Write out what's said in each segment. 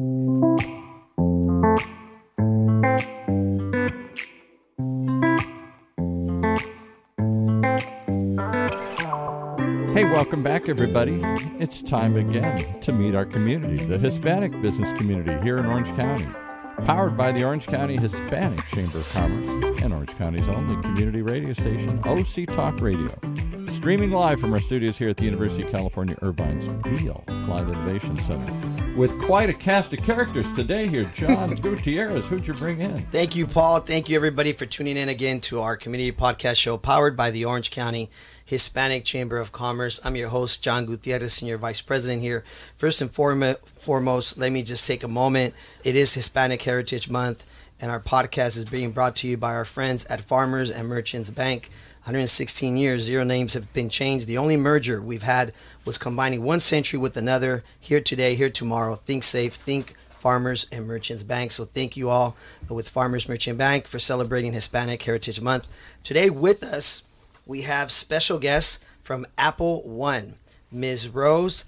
Hey, welcome back, everybody. It's time again to meet our community, the Hispanic business community here in Orange County. Powered by the Orange County Hispanic Chamber of Commerce and Orange County's only community radio station, OC Talk Radio. Streaming live from our studios here at the University of California, Irvine's Beale Live Innovation Center. With quite a cast of characters today here, John Gutierrez, who'd you bring in? Thank you, Paul. Thank you, everybody, for tuning in again to our community podcast show powered by the Orange County Hispanic Chamber of Commerce. I'm your host, John Gutierrez, Senior Vice President here. First and foremost, let me just take a moment. It is Hispanic Heritage Month, and our podcast is being brought to you by our friends at Farmers and Merchants Bank. 116 years, zero names have been changed. The only merger we've had was combining one century with another. Here today, here tomorrow. Think safe, think Farmers and Merchants Bank. So thank you all with Farmers Merchant Bank for celebrating Hispanic Heritage Month. Today with us, we have special guests from AppleOne, Ms. Rose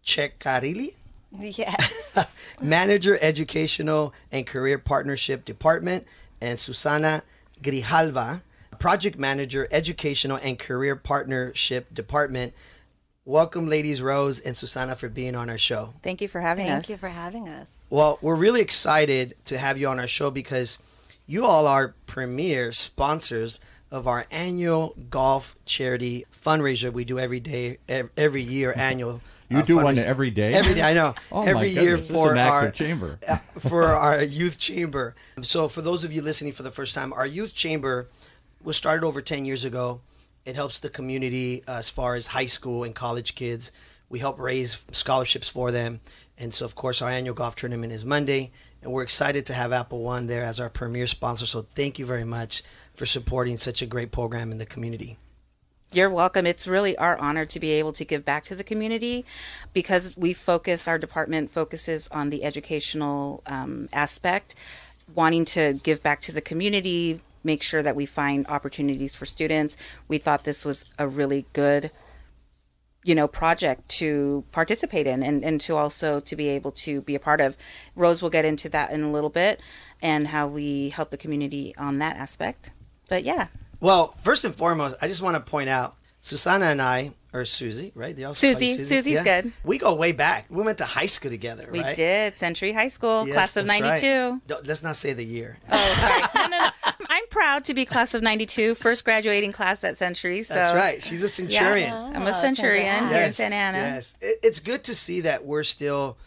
Ceccarilli. Yes. Manager, Educational and Career Partnership Department, and Susana Grijalva, Project Manager, Educational and Career Partnership Department. Welcome, ladies, Rose and Susana, for being on our show. Thank you for having us. Thank you for having us. Well, we're really excited to have you on our show because you all are premier sponsors of our annual golf charity fundraiser we do every year, annual. You do one every day? Every day, I know. Oh, every year this for is an our active chamber. For our youth chamber. So for those of you listening for the first time, our youth chamber was started over 10 years ago. It helps the community as far as high school and college kids. We help raise scholarships for them. And so, of course, our annual golf tournament is Monday. And we're excited to have AppleOne there as our premier sponsor. So thank you very much for supporting such a great program in the community. You're welcome. It's really our honor to be able to give back to the community because our department focuses on the educational aspect, wanting to give back to the community, make sure that we find opportunities for students. We thought this was a really good project to participate in and to also to be able to be a part of. Rose will get into that in a little bit and how we help the community on that aspect. But yeah. Well, first and foremost, I just want to point out Susana and I, or Susie, right? They also Susie's good. We go way back. We went to high school together, right? We did. Century High School, Yes, class of that's 92. Right. Let's not say the year. Oh, sorry. No. I'm proud to be class of 92, first graduating class at Century. So. That's right. She's a centurion. Yeah, I'm a centurion here in Santa Ana. Yes. It's good to see that we're still,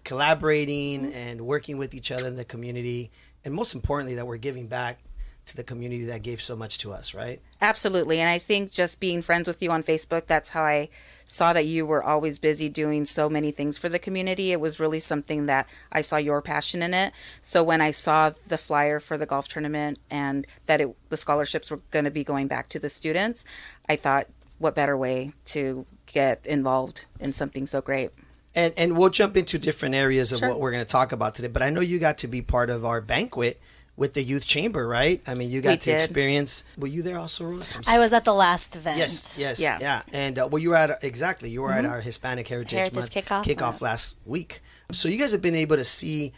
collaborating and working with each other in the community. And most importantly, that we're giving back to the community that gave so much to us, right? Absolutely. And I think just being friends with you on Facebook, that's how I saw that you were always busy doing so many things for the community. It was really something that I saw your passion in it. So when I saw the flyer for the golf tournament and that the scholarships were going to be going back to the students, I thought, what better way to get involved in something so great? And we'll jump into different areas of Sure. what we're going to talk about today. But I know you got to be part of our banquet with the youth chamber, right? I mean, you got to experience. Were you there also, Rose? I was at the last event. Yes, Yeah. yeah. And you were at at our Hispanic Heritage Month kickoff last week. So you guys have been able to see,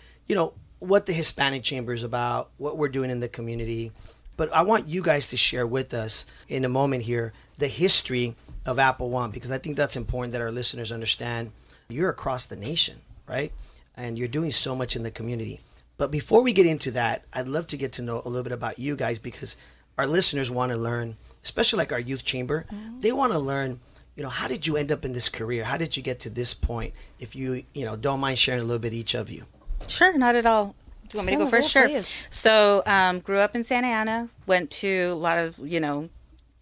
what the Hispanic Chamber is about, what we're doing in the community. But I want you guys to share with us in a moment here the history of AppleOne, because I think that's important that our listeners understand. You're across the nation, right? And you're doing so much in the community. But before we get into that, I'd love to get to know a little bit about you guys, because our listeners want to learn, especially like our youth chamber. They want to learn, how did you end up in this career? How did you get to this point? If you, don't mind sharing a little bit, each of you. Sure, not at all. Do you want me to go first? Sure. Please. So grew up in Santa Ana, went to a lot of,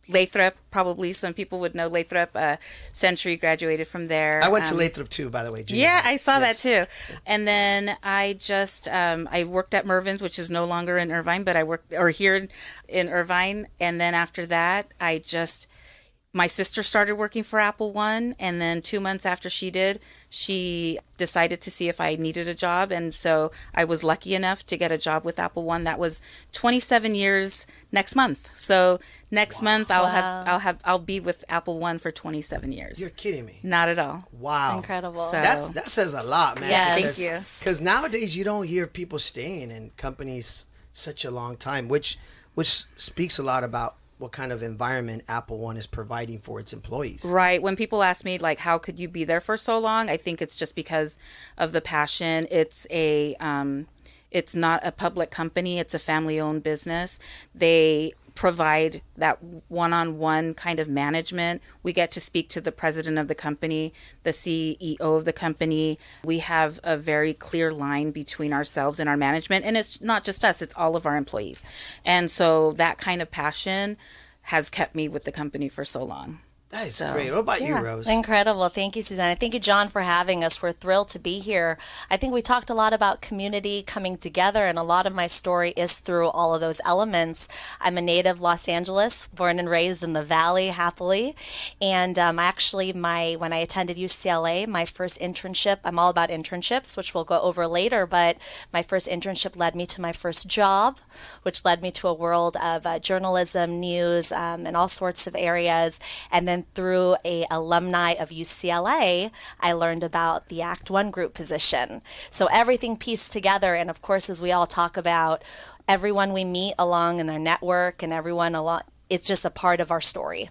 Lathrop, probably some people would know Lathrop. Century graduated from there. I went to Lathrop too, by the way. Yeah, I saw that too. And then I just I worked at Mervin's, which is no longer in Irvine, but I worked here in Irvine. And then after that, my sister started working for AppleOne, and then 2 months after she did, She decided to see if I needed a job, and so I was lucky enough to get a job with AppleOne. That was 27 years next month. So next month I'll be with AppleOne for 27 years. You're kidding me. Not at all. Wow. Incredible. So- That says a lot, man. Yes. Thank you. Because nowadays you don't hear people staying in companies such a long time, which speaks a lot about what kind of environment AppleOne is providing for its employees. Right. When people ask me, like, how could you be there for so long? I think it's just because of the passion. It's not a public company. It's a family-owned business. They provide that one-on-one kind of management. We get to speak to the president of the company, the CEO of the company. We have a very clear line between ourselves and our management. And it's not just us, it's all of our employees. And so that kind of passion has kept me with the company for so long. That is great. What about you, Rose? Incredible. Thank you, Susanna. Thank you, John, for having us. We're thrilled to be here. I think we talked a lot about community coming together, and a lot of my story is through all of those elements. I'm a native Los Angeles, born and raised in the Valley, happily. And actually, when I attended UCLA, my first internship, I'm all about internships, which we'll go over later, but my first internship led me to my first job, which led me to a world of journalism, news, and all sorts of areas. And then through a alumni of UCLA, I learned about the AppleOne group position. So everything pieced together. And of course, as we all talk about, everyone we meet along in our network and everyone along, it's just a part of our story.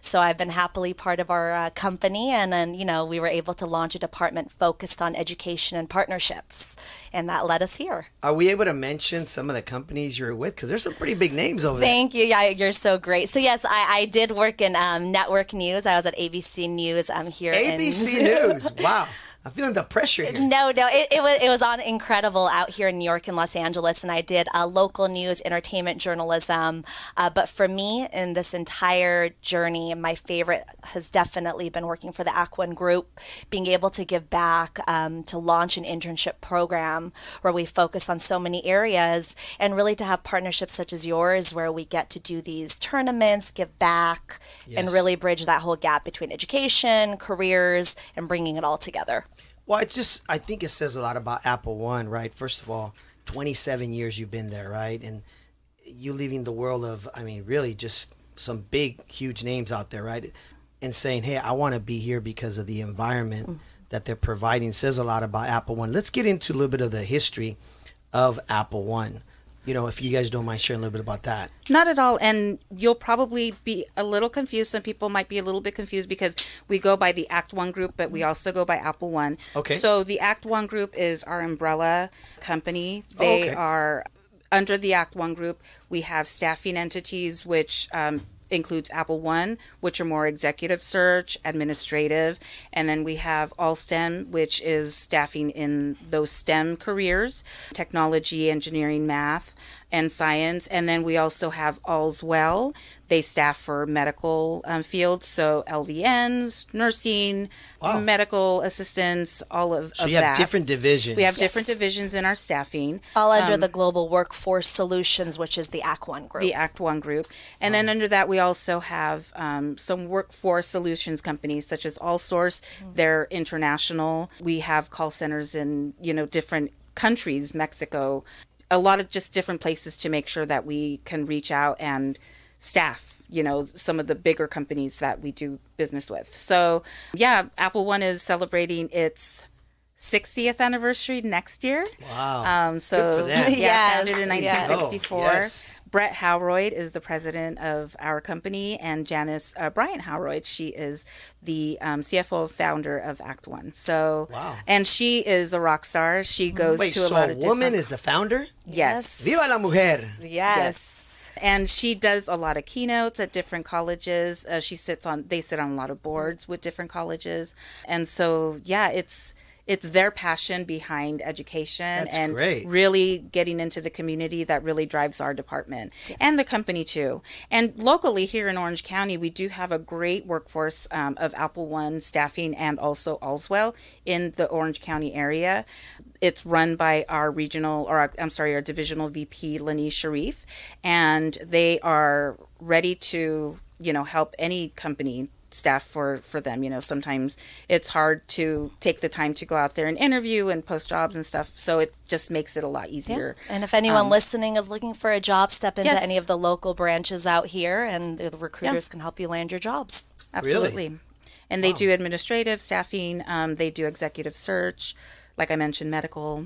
So I've been happily part of our company, and then, we were able to launch a department focused on education and partnerships, and that led us here. Are we able to mention some of the companies you're with? Because there's some pretty big names over there. Thank you. Yeah, you're so great. So yes, I did work in network news. I was at ABC News here. ABC News. Wow. I'm feeling the pressure here. No, it was on incredible out here in New York and Los Angeles, and I did local news, entertainment journalism. But for me, in this entire journey, my favorite has definitely been working for the AppleOne Group, being able to give back, to launch an internship program where we focus on so many areas, and really to have partnerships such as yours where we get to do these tournaments, give back, and really bridge that whole gap between education, careers, and bringing it all together. Well, I think it says a lot about AppleOne, right? First of all, 27 years you've been there, right? And you leaving the world of, really just some big, huge names out there, right? And saying, hey, I want to be here because of the environment that they're providing says a lot about AppleOne. Let's get into a little bit of the history of AppleOne. If you guys don't mind sharing a little bit about that. Not at all. And you'll probably be a little confused. Some people might be a little bit confused because we go by the AppleOne Group, but we also go by AppleOne. Okay. So the AppleOne Group is our umbrella company. They are under the AppleOne Group. We have staffing entities, which includes AppleOne, which are more executive search, administrative, and then we have All STEM, which is staffing in those STEM careers, technology, engineering, math, and science. And then we also have All's Well. They staff for medical fields, so LVNs, nursing, medical assistants, all of that. So you have different divisions. We have different divisions in our staffing. All under the Global Workforce Solutions, which is the AppleOne Group. The AppleOne Group. And then under that, we also have some workforce solutions companies, such as AllSource. They're international. We have call centers in, different countries, Mexico, a lot of just different places to make sure that we can reach out and staff, some of the bigger companies that we do business with. So, AppleOne is celebrating its 60th anniversary next year. Wow. So, good for them. founded in 1964. Yes. Brett Howroyd is the president of our company, and Janice Bryant Howroyd, she is the CFO founder of AppleOne. So, and she is a rock star. She goes to a lot of different... so a woman is the founder? Yes. Viva la mujer! Yes. And she does a lot of keynotes at different colleges. They sit on a lot of boards with different colleges. And so, it's their passion behind education. That's and great. Really getting into the community that really drives our department and the company too. And locally here in Orange County, we do have a great workforce of AppleOne staffing and also Allswell in the Orange County area. It's run by our our divisional VP, Lani Sharif, and they are ready to, help any company staff for them. Sometimes it's hard to take the time to go out there and interview and post jobs and stuff. So it just makes it a lot easier. Yeah. And if anyone listening is looking for a job, step into Yes. any of the local branches out here, and the recruiters can help you land your jobs. Absolutely. Really? And they do administrative staffing. They do executive search, like I mentioned, medical.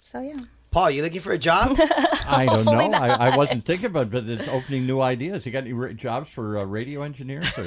So yeah. Paul, you looking for a job? I don't know. I wasn't thinking about it, but it's opening new ideas. You got any jobs for radio engineers or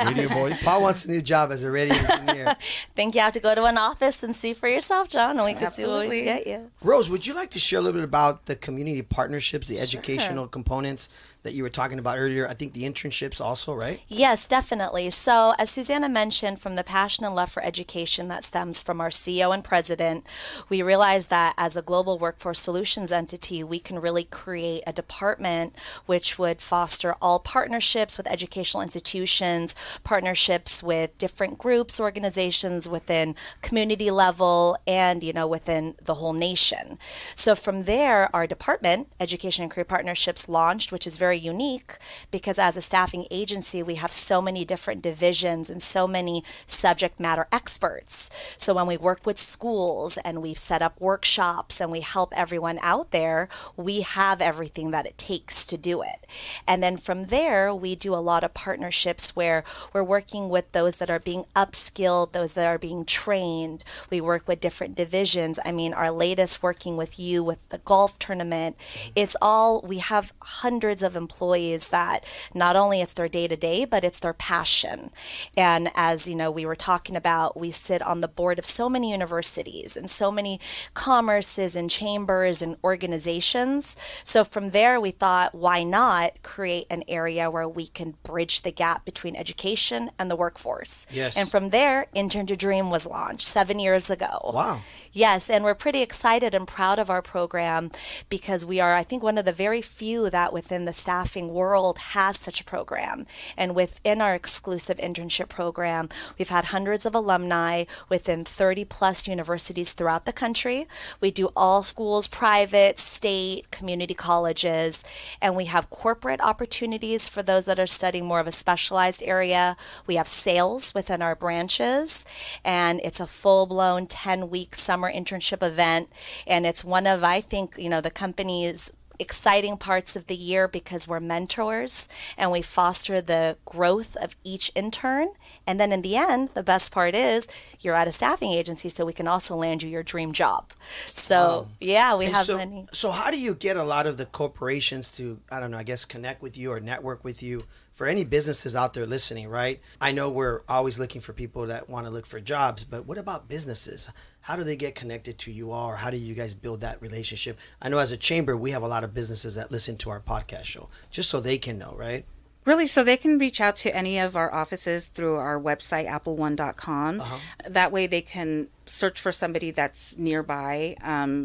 radio boys? Paul wants a new job as a radio engineer. Think you have to go to an office and see for yourself, John, and we can see what we Absolutely. can get you. Rose, would you like to share a little bit about the community partnerships, the educational components that you were talking about earlier? I think the internships also, right? Yes, definitely. So, as Susanna mentioned, from the passion and love for education that stems from our CEO and president, we realized that as a global workforce solutions entity, we can really create a department which would foster all partnerships with educational institutions, partnerships with different groups, organizations within community level, and, within the whole nation. So from there, our department, Education and Career Partnerships, launched, which is very unique because as a staffing agency, we have so many different divisions and so many subject matter experts. So when we work with schools and we set up workshops and we help everyone out there, we have everything that it takes to do it. And then from there, we do a lot of partnerships where we're working with those that are being upskilled, those that are being trained. We work with different divisions. I mean, our latest working with you with the golf tournament, we have hundreds of employees that not only it's their day-to-day, but it's their passion. And as we were talking about, we sit on the board of so many universities and so many commerces and chambers and organizations. So from there, we thought, why not create an area where we can bridge the gap between education and the workforce? Yes. And from there, Intern to Dream was launched 7 years ago. Wow. Yes, and we're pretty excited and proud of our program because we are, I think, one of the very few that within the staffing world has such a program. And within our exclusive internship program, we've had hundreds of alumni within 30 plus universities throughout the country. We do all schools, private, state, community colleges, and we have corporate opportunities for those that are studying more of a specialized area. We have sales within our branches, and it's a full-blown 10-week summer internship event, and it's one of, I think, the company's exciting parts of the year because we're mentors and we foster the growth of each intern. And then in the end, the best part is you're at a staffing agency, so we can also land you your dream job. So yeah, we have many. So how do you get a lot of the corporations to, I don't know, I guess connect with you or network with you? For any businesses out there listening, right? I know we're always looking for people that want to look for jobs, but what about businesses? How do they get connected to you all, or how do you guys build that relationship? I know as a chamber, we have a lot of businesses that listen to our podcast show, just so they can know, right? Really, so they can reach out to any of our offices through our website, AppleOne.com. That way they can search for somebody that's nearby.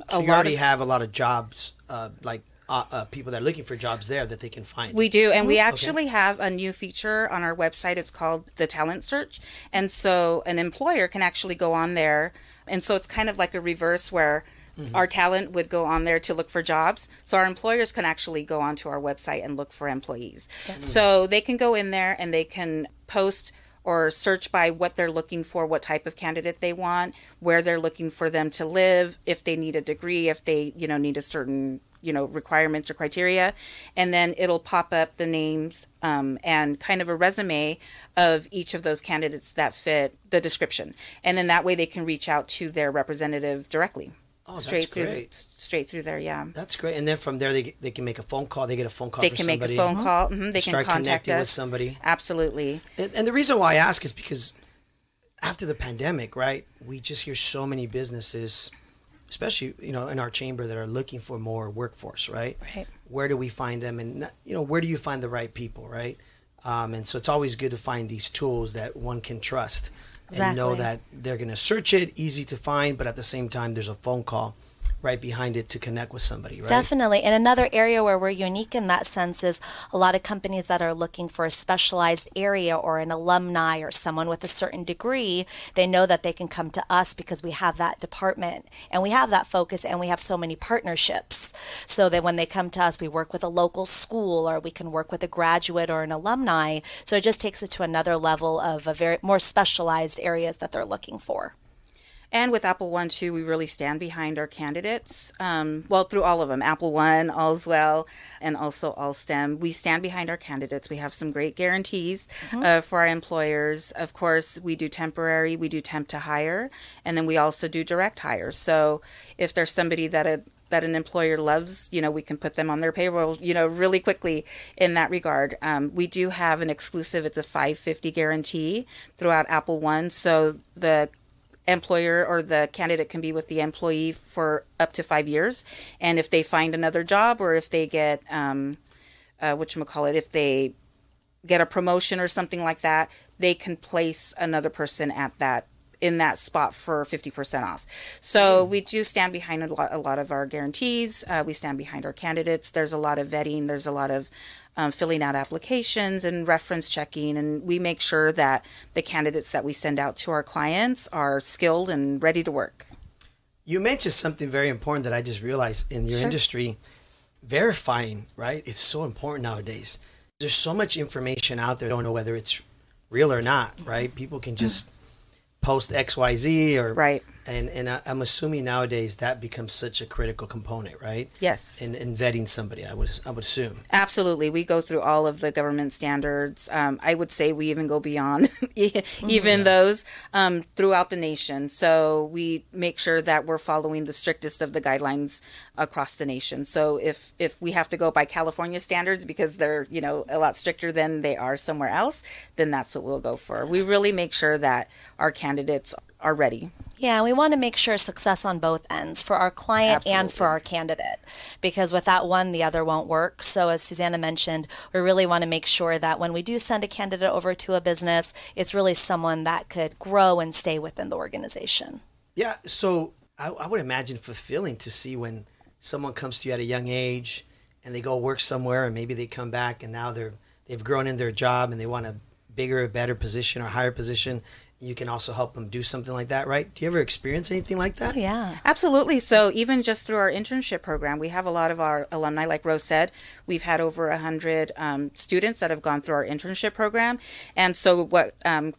So you already have a lot of jobs, people that are looking for jobs there that they can find. We do, and we actually have a new feature on our website. It's called the Talent Search, and so an employer can actually go on there, and so it's kind of like a reverse where our talent would go on there to look for jobs. So our employers can actually go onto our website and look for employees. So they can go in there and they can post or search by what they're looking for, what type of candidate they want, where they're looking for them to live, if they need a degree, if they need a certain requirements or criteria, and then it'll pop up the names and kind of a resume of each of those candidates that fit the description, and then that way they can reach out to their representative directly. Oh, that's great. Straight through there, yeah. That's great. And then from there, they can make a phone call. They get a phone call. They for can somebody. make a phone call. They can start contact connecting us with somebody. Absolutely. And the reason why I ask is because after the pandemic, right, we just hear so many businesses, especially in our chamber, that are looking for more workforce, right? Right. Where do we find them, and where do you find the right people, right? And so it's always good to find these tools that one can trust and know that they're going to search it, easy to find, but at the same time, there's a phone call right behind it to connect with somebody, right? Definitely. And another area where we're unique in that sense is a lot of companies that are looking for a specialized area or an alumni or someone with a certain degree, they know that they can come to us because we have that department and we have that focus and we have so many partnerships. So that when they come to us, we work with a local school or we can work with a graduate or an alumni. So it just takes it to another level of a very more specialized areas that they're looking for. And with AppleOne too, we really stand behind our candidates. Well, through all of them, AppleOne, Allswell, and also AllSTEM. We stand behind our candidates. We have some great guarantees for our employers. Of course, we do temporary, we do temp to hire, and then we also do direct hire. So if there's somebody that an employer loves, we can put them on their payroll, really quickly in that regard. We do have an exclusive, it's a 550 guarantee throughout AppleOne. So the employer or the candidate can be with the employee for up to 5 years. And if they find another job or if they get, if they get a promotion or something like that, they can place another person in that spot for 50% off. So we do stand behind a lot of our guarantees. We stand behind our candidates. There's a lot of vetting. There's a lot of filling out applications and reference checking, and we make sure that the candidates that we send out to our clients are skilled and ready to work. You mentioned something very important that I just realized in your industry. Verifying, right? It's so important nowadays. There's so much information out there. I don't know whether it's real or not, right? People can just post XYZ or right. And I'm assuming nowadays that becomes such a critical component, right? Yes. In vetting somebody, I would assume. Absolutely. We go through all of the government standards. I would say we even go beyond those throughout the nation. So we make sure that we're following the strictest of the guidelines across the nation. So if we have to go by California standards because they're, a lot stricter than they are somewhere else, then that's what we'll go for. We really make sure that our candidates are ready. Yeah, we want to make sure success on both ends for our client Absolutely. And for our candidate, because without one, the other won't work. So as Susanna mentioned, we really want to make sure that when we do send a candidate over to a business, it's really someone that could grow and stay within the organization. Yeah, so I would imagine fulfilling to see when someone comes to you at a young age and they go work somewhere and maybe they come back and now they've grown in their job and they want a bigger, better position or higher position. You can also help them do something like that, right? Do you ever experience anything like that? Oh, yeah. Absolutely. So even just through our internship program, we have a lot of our alumni, like Rose said, we've had over 100 students that have gone through our internship program. And so what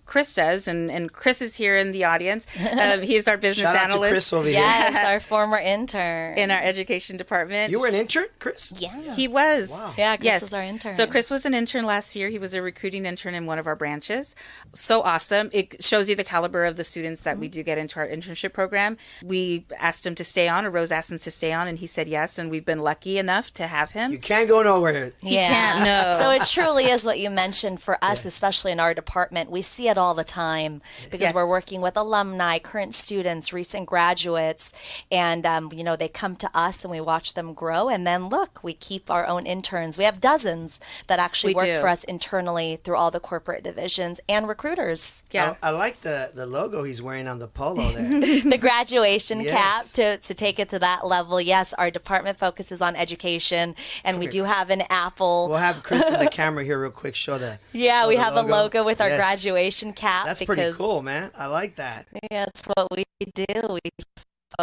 Chris does, and Chris is here in the audience, he's our business Shout out analyst. to Chris over here. Yes, our former intern. In our education department. You were an intern, Chris? Yeah. He was. Wow. Yeah, Chris was our intern. So Chris was an intern last year. He was a recruiting intern in one of our branches. So awesome. It shows you the caliber of the students that we do get into our internship program. We asked him to stay on, or Rose asked him to stay on, and he said yes, and we've been lucky enough to have him. You can't go nowhere. He can't, no. So it truly is what you mentioned for us, especially in our department. We see it all the time because we're working with alumni, current students, recent graduates, and they come to us and we watch them grow. And then look, we keep our own interns. We have dozens that actually work for us internally through all the corporate divisions and recruiters. Yeah, I like the logo he's wearing on the polo there. The graduation cap to take it to that level. Yes, our department focuses on education, and we do have an Apple. We'll have Chris in the camera here real quick. Show the Yeah, we the have a logo with our Yes. graduation cap. That's pretty cool, man. I like that. Yeah, that's what we do. We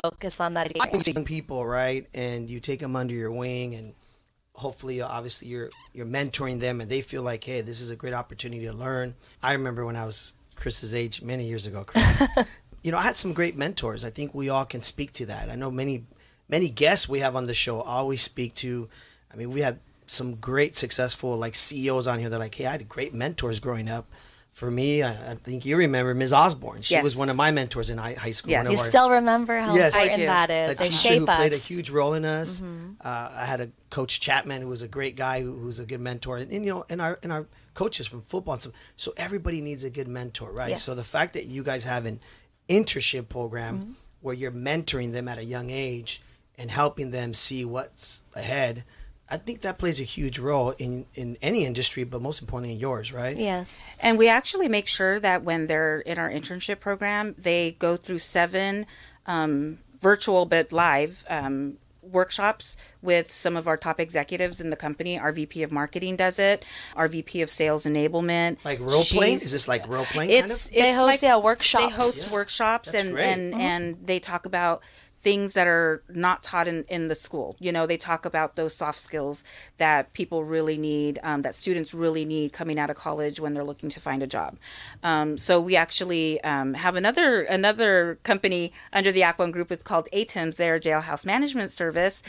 focus on that. Young people, right? And you take them under your wing, and hopefully, obviously, you're mentoring them, and they feel like, hey, this is a great opportunity to learn. I remember when I was Chris's age many years ago, Chris. I had some great mentors. I think we all can speak to that. I know many guests we have on the show always speak to. I mean, we had some great successful CEOs on here. They're like, hey, I had great mentors growing up. For me, I think you remember Ms. Osborne. She was one of my mentors in high school. Yes. You still remember how important that is. The They teacher shape who us. played a huge role in us. I had a Coach Chapman who was a great guy, who was a good mentor, and our coaches from football and stuff. So everybody needs a good mentor, right? Yes. So the fact that you guys have an internship program where you're mentoring them at a young age and helping them see what's ahead, I think that plays a huge role in any industry, but most importantly in yours, right? Yes. And we actually make sure that when they're in our internship program, they go through 7 virtual but live workshops with some of our top executives in the company. Our VP of marketing does it. Our VP of sales enablement. Like role playing? Is this like role playing kind of? They host workshops. They host workshops That's great. and they talk about things that are not taught in the school. You know, they talk about those soft skills that people really need, that students really need coming out of college when they're looking to find a job. So we actually have another company under the AppleOne group. It's called ATIMS, their jailhouse management service.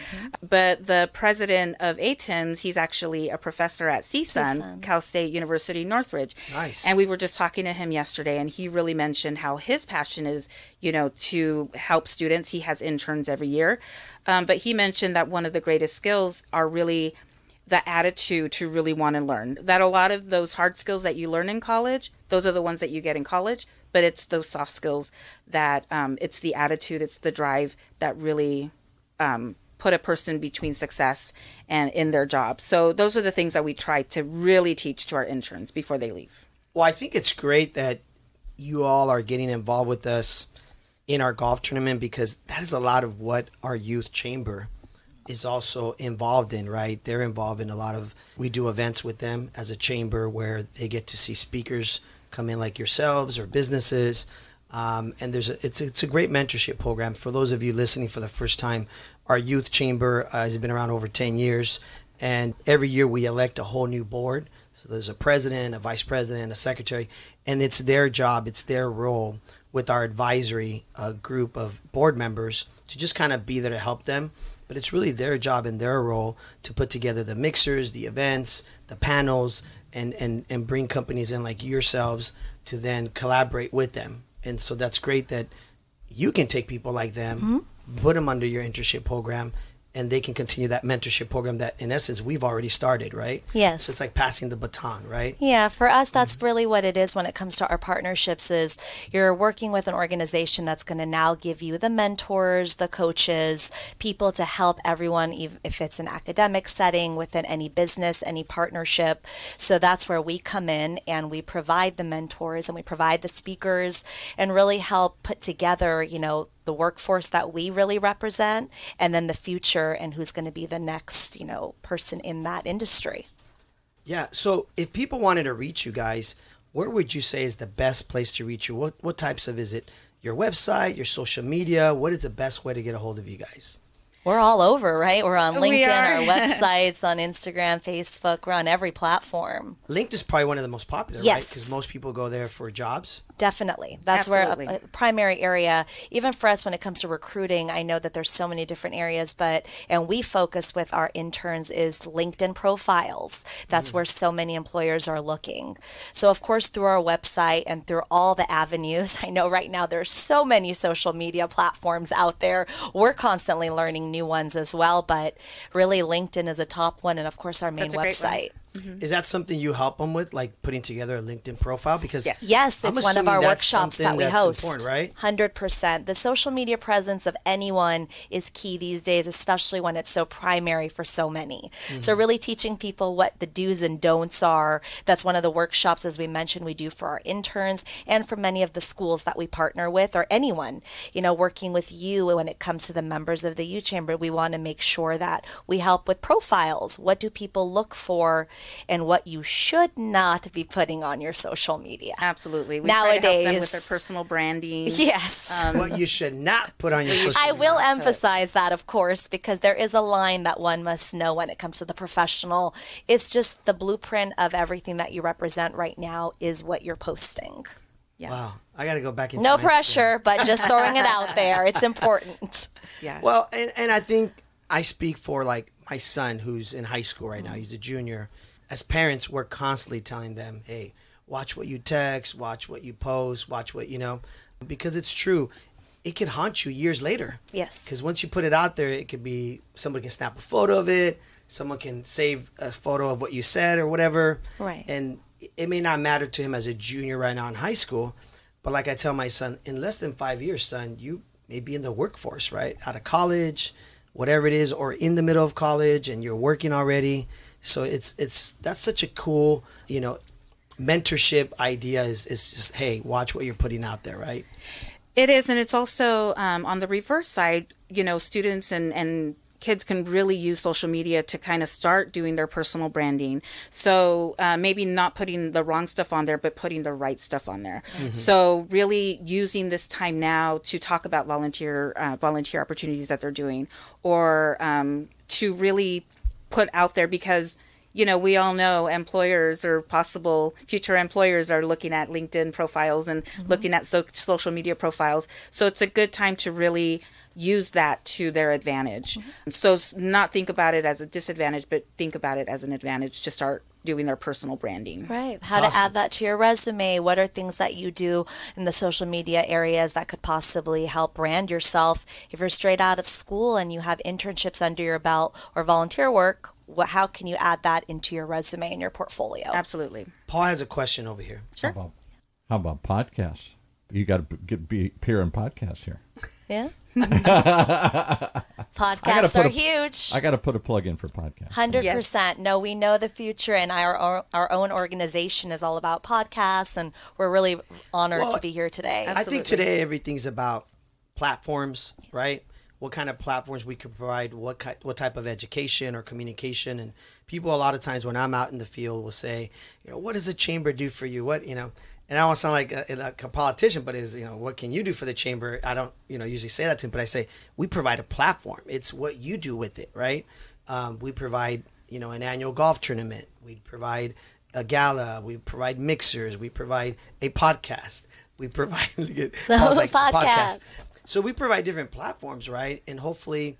But the president of ATIMS, he's actually a professor at CSUN, Cal State University Northridge. Nice. And we were just talking to him yesterday, and he really mentioned how his passion is, you know, to help students. He has interns every year. But he mentioned that one of the greatest skills are really the attitude to really want to learn. That a lot of those hard skills that you learn in college, those are the ones that you get in college, but it's those soft skills that it's the attitude, it's the drive that really put a person between success and in their job. So those are the things that we try to really teach to our interns before they leave. Well, I think it's great that you all are getting involved with us in our golf tournament, because that is a lot of what our youth chamber is also involved in, right? They're involved in a lot of, we do events with them as a chamber where they get to see speakers come in like yourselves or businesses. And it's a great mentorship program. For those of you listening for the first time, our youth chamber has been around over 10 years. And every year we elect a whole new board. So there's a president, a vice president, a secretary, and it's their job, it's their role with our advisory group of board members to just kind of be there to help them. But it's really their job and their role to put together the mixers, the events, the panels, and bring companies in like yourselves to then collaborate with them. And so that's great that you can take people like them, put them under your internship program, and they can continue that mentorship program that, in essence, we've already started, right? Yes. So it's like passing the baton, right? Yeah, for us, that's really what it is when it comes to our partnerships is you're working with an organization that's going to now give you the mentors, the coaches, people to help everyone, if it's an academic setting, within any business, any partnership. So that's where we come in and we provide the mentors and we provide the speakers and really help put together, you know, the workforce that we really represent, and then the future and who's going to be the next, you know, person in that industry. Yeah. So if people wanted to reach you guys, where would you say is the best place to reach you? What types of, is it your website, your social media? What is the best way to get a hold of you guys? We're all over, right? We're on We LinkedIn, are. our websites, on Instagram, Facebook. We're on every platform. LinkedIn is probably one of the most popular, right? Yes. Because most people go there for jobs. Definitely. That's Absolutely. where a primary area, even for us when it comes to recruiting, I know that there's so many different areas, and we focus with our interns is LinkedIn profiles. That's where so many employers are looking. So of course, through our website and through all the avenues, I know right now there's so many social media platforms out there. We're constantly learning new ones as well, but really LinkedIn is a top one, and of course our main That's a great one. website. Is that something you help them with, like putting together a LinkedIn profile? Because Yes, I'm it's one of our assuming that's workshops that something we that's host. important, right? 100%. The social media presence of anyone is key these days, especially when it's so primary for so many. So really teaching people what the do's and don'ts are. That's one of the workshops, as we mentioned, we do for our interns and for many of the schools that we partner with, or anyone, you know, working with you when it comes to the members of the youth chamber. We want to make sure that we help with profiles. What do people look for, and what you should not be putting on your social media? Absolutely. We try to help them Nowadays. with their personal branding. Yes. What you should not put on your social I media. will emphasize that, of course, because there is a line that one must know when it comes to the professional. It's just the blueprint of everything that you represent right now is what you're posting. Yeah. Wow. I got to go back into No my Instagram. pressure, but just throwing it out there. It's important. Yeah. Well, and I think I speak for like my son who's in high school right now. He's a junior. As parents, we're constantly telling them, hey, watch what you text, watch what you post, watch what, you know, because it's true. It can haunt you years later. Yes. Because once you put it out there, it could be, somebody can snap a photo of it. Someone can save a photo of what you said or whatever. Right. And it may not matter to him as a junior right now in high school. But like I tell my son, in less than 5 years, son, you may be in the workforce, right? Out of college, whatever it is, or in the middle of college and you're working already. So that's such a cool, you know, mentorship idea is just, hey, watch what you're putting out there, right? It is, and it's also on the reverse side, students and kids can really use social media to kind of start doing their personal branding. So maybe not putting the wrong stuff on there, but putting the right stuff on there. Mm-hmm. So really using this time now to talk about volunteer opportunities that they're doing, or to really put out there, because we all know employers or possible future employers are looking at LinkedIn profiles and looking at social media profiles. So it's a good time to really use that to their advantage. So not think about it as a disadvantage, but think about it as an advantage to start doing their personal branding. Right. How to add that to your resume. What are things that you do in the social media areas that could possibly help brand yourself? If you're straight out of school and you have internships under your belt or volunteer work, how can you add that into your resume and your portfolio? Absolutely. Paul has a question over here. Sure. How about podcasts? You got to appear in podcasts here. Yeah. Podcasts are huge. I got to put a plug in for podcasts. 100%. Yes. No, we know the future, and our own organization is all about podcasts, and we're really honored to be here today. I think today everything's about platforms, right? What kind of platforms we can provide, what type of education or communication. And people a lot of times when I'm out in the field will say, what does the chamber do for you? And I don't sound like a politician, but what can you do for the chamber? I don't, usually say that to them, but I say, we provide a platform. It's what you do with it, right? We provide, an annual golf tournament. We provide a gala. We provide mixers. We provide a podcast. We provide podcast. So we provide different platforms, right? And hopefully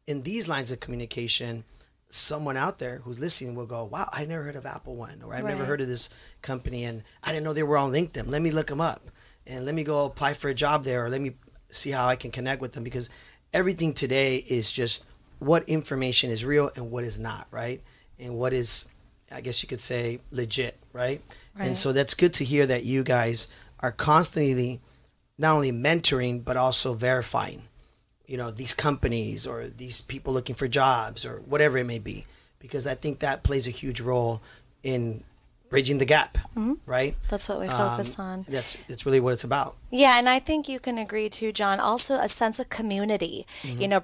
in these lines of communication, someone out there who's listening will go, wow, I never heard of AppleOne, or I've never heard of this company, and I didn't know they were on LinkedIn. Let me look them up, and let me go apply for a job there, or let me see how I can connect with them, because everything today is just what information is real and what is not, right? And what is, I guess you could say, legit, right? And so that's good to hear that you guys are constantly not only mentoring, but also verifying these companies or these people looking for jobs or whatever it may be, because I think that plays a huge role in bridging the gap, right? That's what we focus on. That's really what it's about. Yeah, and I think you can agree too, John. Also, a sense of community,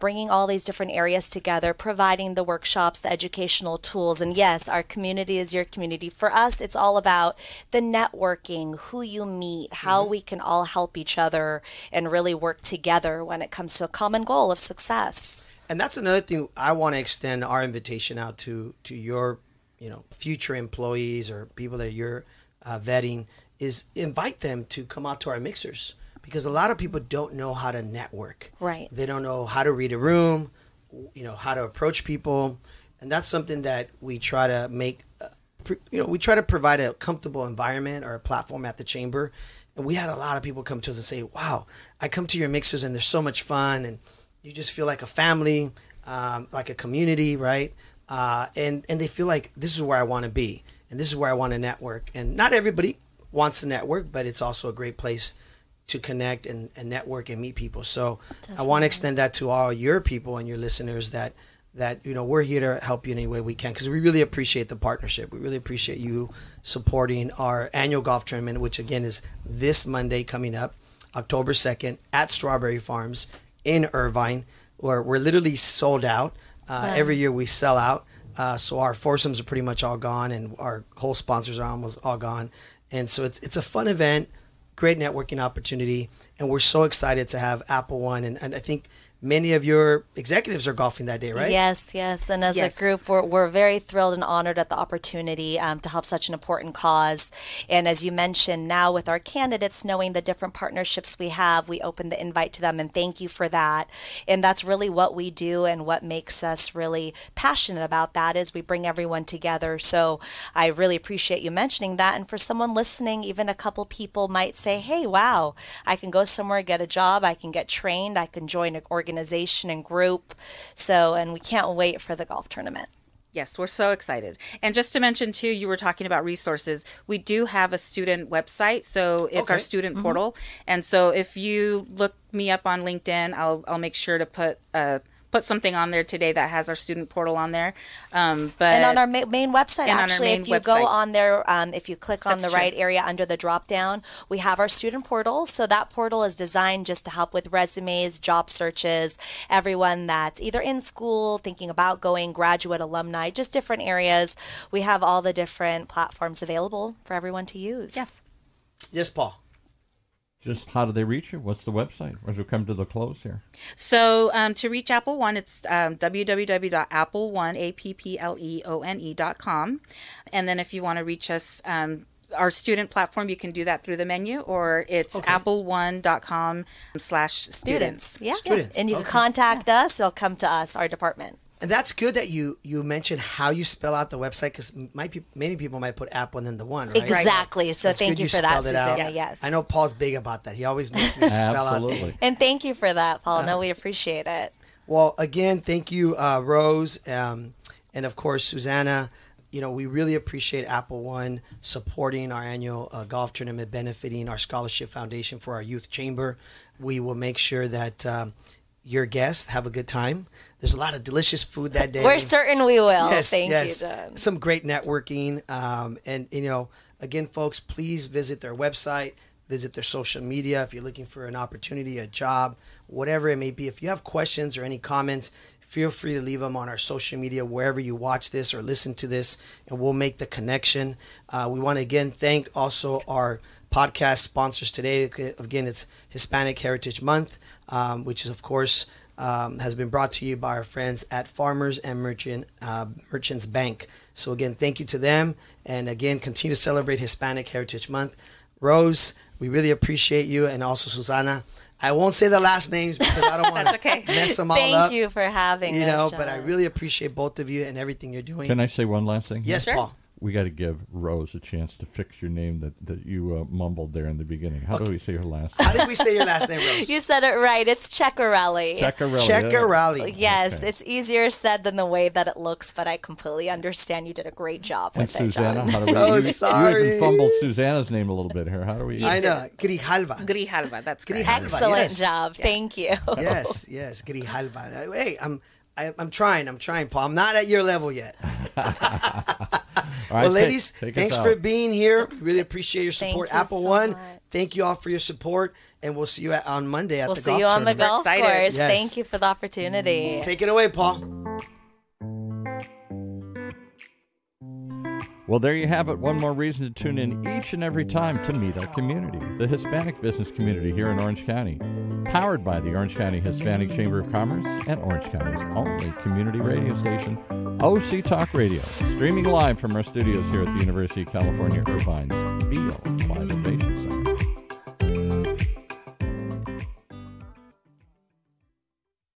bringing all these different areas together, providing the workshops, the educational tools. And yes, our community is your community. For us, it's all about the networking, who you meet, how we can all help each other and really work together when it comes to a common goal of success. And that's another thing I want to extend our invitation out to your future employees or people that you're vetting, is invite them to come out to our mixers, because a lot of people don't know how to network. Right. They don't know how to read a room, how to approach people. And that's something that we try to make, we try to provide a comfortable environment or a platform at the chamber. And we had a lot of people come to us and say, wow, I come to your mixers and they're so much fun. And you just feel like a family, like a community, right? And they feel like this is where I want to be, and this is where I want to network. And not everybody wants to network, but it's also a great place to connect and network and meet people. So definitely. I want to extend that to all your people and your listeners that we're here to help you any way we can, because we really appreciate the partnership. We really appreciate you supporting our annual golf tournament, which again is this Monday coming up, October 2nd at Strawberry Farms in Irvine, where we're literally sold out. Every year we sell out. So our foursomes are pretty much all gone, and our whole sponsors are almost all gone. And so it's a fun event, great networking opportunity. And we're so excited to have AppleOne. And I think many of your executives are golfing that day, right? Yes. And as a group, we're very thrilled and honored at the opportunity to help such an important cause. And as you mentioned, now with our candidates, knowing the different partnerships we have, we open the invite to them, and thank you for that. And that's really what we do, and what makes us really passionate about that is we bring everyone together. So I really appreciate you mentioning that. And for someone listening, even a couple people might say, hey, wow, I can go somewhere, get a job, I can get trained, I can join an organization and group. So, and we can't wait for the golf tournament. Yes, we're so excited. And just to mention too, you were talking about resources. We do have a student website, so it's our student portal. And so if you look me up on LinkedIn, I'll make sure to put a put something on there today that has our student portal on there. But and on our main website, actually, if you go website. on there, if you click on That's the right true. area under the drop down, we have our student portal. So that portal is designed just to help with resumes, job searches, everyone that's either in school, thinking about going, graduate, alumni, just different areas. We have all the different platforms available for everyone to use. Yes. Yes, Paul. Just how do they reach you? What's the website? As we come to the close here. So to reach AppleOne, it's www.appleone.com. And then if you want to reach us, our student platform, you can do that through the menu, or it's appleone.com/students. Yeah. Students. And you can contact us. They'll come to us, our department. And that's good that you mentioned how you spell out the website, because many people might put app and then the one, right? Exactly. So That's thank good you for that, spelled it out. Susanna. Yes. I know Paul's big about that. He always makes me spell out. Absolutely. And thank you for that, Paul. No, we appreciate it. Well, again, thank you, Rose, and of course, Susanna. You know, we really appreciate AppleOne supporting our annual golf tournament, benefiting our scholarship foundation for our youth chamber. We will make sure that your guests have a good time. There's a lot of delicious food that day. We're certain we will. Yes, Thank yes. you, John. Some great networking. And, you know, again, folks, please visit their website, visit their social media. If you're looking for an opportunity, a job, whatever it may be. If you have questions or any comments, feel free to leave them on our social media, wherever you watch this or listen to this, and we'll make the connection. We want to, again, thank also our podcast sponsors today. Again, it's Hispanic Heritage Month, which is, of course, has been brought to you by our friends at Farmers and Merchants Bank. So again, thank you to them. And again, continue to celebrate Hispanic Heritage Month. Rose, we really appreciate you. And also Susana. I won't say the last names because I don't want to okay. mess them all up. Thank you for having us, You know, John. but I really appreciate both of you and everything you're doing. Can I say one last thing? Yes, Sure. Paul. We got to give Rose a chance to fix your name that you mumbled there in the beginning. How do we say her last name? How did we say your last name, Rose? You said it right. It's Ceccarelli. Ceccarelli. Ceccarelli. Yes, Okay. it's easier said than the way that it looks, but I completely understand. You did a great job And with it, Susanna, John. how do we? So you sorry. even fumbled Susanna's name a little bit here. How do we? I know. Grijalva. Grijalva, that's correct. Grijalva. Excellent Yes. job. Thank you. Yes, Grijalva. Hey, I'm trying, Paul. I'm not at your level yet. All right, Well, ladies, take us thanks out. for being here. We really appreciate your support. Thank you so AppleOne, much. thank you all for your support, and we'll see you on Monday at We'll the see golf you on the tournament. golf excited. course. Yes. Thank you for the opportunity. Take it away, Paul. Well, there you have it. One more reason to tune in each and every time to meet our community, the Hispanic business community here in Orange County. Powered by the Orange County Hispanic Chamber of Commerce and Orange County's only community radio station, OC Talk Radio. Streaming live from our studios here at the University of California, Irvine's Beale Applied Innovation Center.